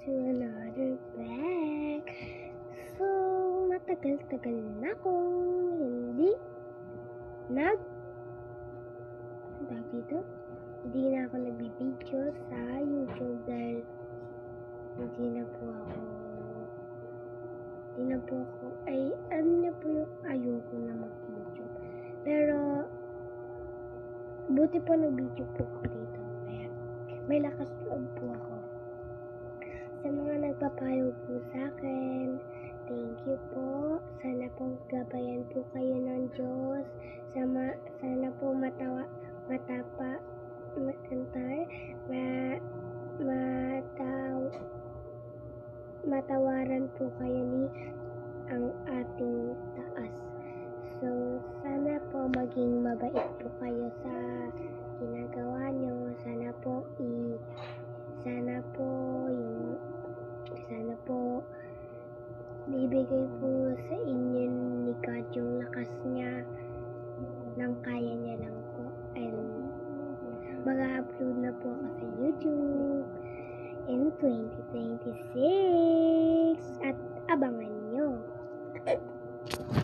to another vlog. So, matagal-tagal na akong hindi hindi na ako nagbibideo sa YouTube dahil hindi na po ako ayoko na mag-YouTube. Pero, buti po nag-video po ako dito. Kaya, may lakas loob po ako. Sa mga nagpapayo po sa akin, thank you po. Sana po gabayan po kayo ng Diyos. Sana po matawaran po kayo ni ang ating taas. So, sana po maging mabait po kayo sa ginagawa nyo. Sana po bibigay po sa inyo ni God yung lakas niya nang kaya niya lang po. And mag-upload na po ako sa YouTube in 2026 at abangan